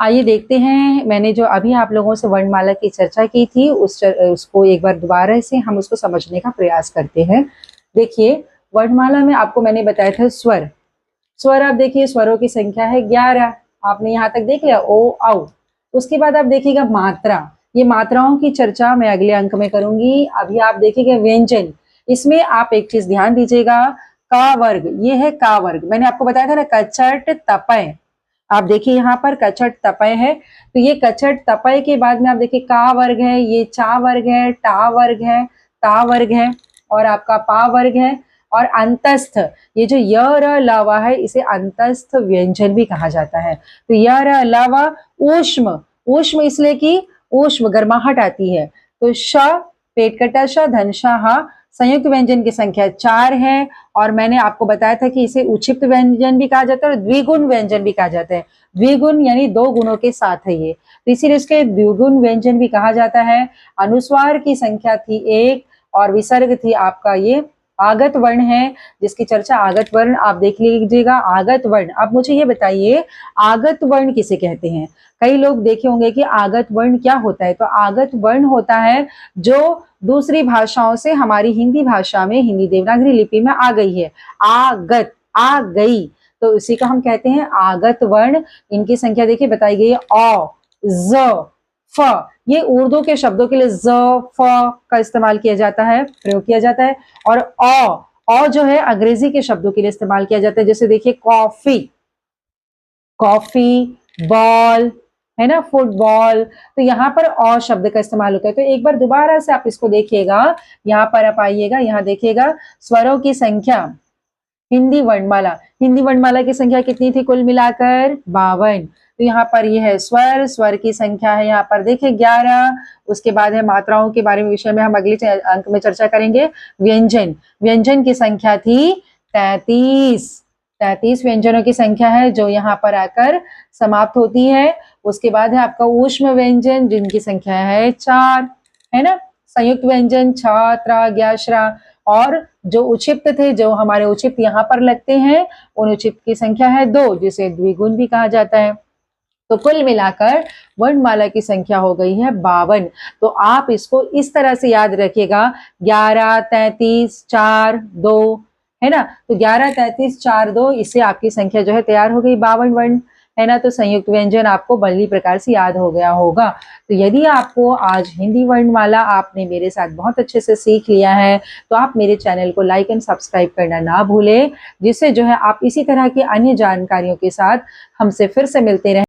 आइए देखते हैं, मैंने जो अभी आप लोगों से वर्णमाला की चर्चा की थी उसको एक बार दोबारा से हम उसको समझने का प्रयास करते हैं। देखिए, वर्णमाला में आपको मैंने बताया था स्वर। स्वर आप देखिए, स्वरों की संख्या है 11। आपने यहाँ तक देख लिया, ओ औ। उसके बाद आप देखिएगा मात्रा। ये मात्राओं की चर्चा मैं अगले अंक में करूंगी। अभी आप देखिएगा व्यंजन। इसमें आप एक चीज ध्यान दीजिएगा, का वर्ग, ये है का वर्ग। मैंने आपको बताया था ना, कचट तपय। आप देखिए यहाँ पर कचट तपय है, तो ये कचट तपय के बाद में आप देखिए का वर्ग है, ये चा वर्ग है, टा वर्ग है, ता वर्ग है, और आपका पा वर्ग है। और अंतस्थ, ये जो य र लावा है, इसे अंतस्थ व्यंजन भी कहा जाता है। तो य र लावा ऊष्म, ऊष्म इसलिए कि ऊष्म गर्माहट आती है। तो श, पेट कटा श, धन श, हा, संयुक्त व्यंजन की संख्या 4 है। और मैंने आपको बताया था कि इसे उक्षिप्त व्यंजन भी कहा जाता है और द्विगुण व्यंजन भी कहा जाता है। द्विगुण यानी 2 गुणों के साथ है ये, तो इसीलिए इसके द्विगुण व्यंजन भी कहा जाता है। अनुस्वार की संख्या थी 1 और विसर्ग थी आपका ये आगत वर्ण है, जिसकी चर्चा आगत वर्ण आप देख लीजिएगा। आगत वर्ण, अब मुझे ये बताइए, आगत वर्ण किसे कहते हैं? कई लोग देखे होंगे कि आगत वर्ण क्या होता है। तो आगत वर्ण होता है जो दूसरी भाषाओं से हमारी हिंदी भाषा में, हिंदी देवनागरी लिपि में आ गई है। आगत, आ गई, तो इसी का हम कहते हैं आगत वर्ण। इनकी संख्या देखिए बताई गई है, अ, ज, फ। ये उर्दू के शब्दों के लिए ज, फ का इस्तेमाल किया जाता है, प्रयोग किया जाता है। और अ जो है अंग्रेजी के शब्दों के लिए इस्तेमाल किया जाता है। जैसे देखिए कॉफी, कॉफी, बॉल, है ना, फुटबॉल। तो यहाँ पर अ शब्द का इस्तेमाल होता है। तो एक बार दोबारा से आप इसको देखिएगा, यहाँ पर आप आइएगा, यहाँ देखिएगा स्वरों की संख्या। हिंदी वर्णमाला, हिंदी वर्णमाला की संख्या कितनी थी कुल मिलाकर? 52। तो यहाँ पर ये है स्वर, स्वर की संख्या है यहाँ पर देखिए 11। उसके बाद है मात्राओं के बारे में, विषय में हम अगले अंक में चर्चा करेंगे। व्यंजन, व्यंजन की संख्या थी 33। 33 व्यंजनों की संख्या है जो यहाँ पर आकर समाप्त होती है। उसके बाद है आपका ऊष्म व्यंजन, जिनकी संख्या है 4, है ना। संयुक्त व्यंजन छ, त्र, ज्ञ, श्रा। और जो उक्षिप्त थे, जो हमारे उक्षिप्त यहाँ पर लगते हैं, उन उक्षिप्त की संख्या है 2, जिसे द्विगुण भी कहा जाता है। तो कुल मिलाकर वर्णमाला की संख्या हो गई है 52। तो आप इसको इस तरह से याद रखिएगा, 11, 33, 4, 2, है ना। तो 11, 33, 4, 2, इससे आपकी संख्या जो है तैयार हो गई 52 वर्ण, है ना। तो संयुक्त व्यंजन आपको बड़ी प्रकार से याद हो गया होगा। तो यदि आपको आज हिंदी वर्णमाला आपने मेरे साथ बहुत अच्छे से सीख लिया है, तो आप मेरे चैनल को लाइक एंड सब्सक्राइब करना ना भूलें, जिससे जो है आप इसी तरह की अन्य जानकारियों के साथ हमसे फिर से मिलते रहें।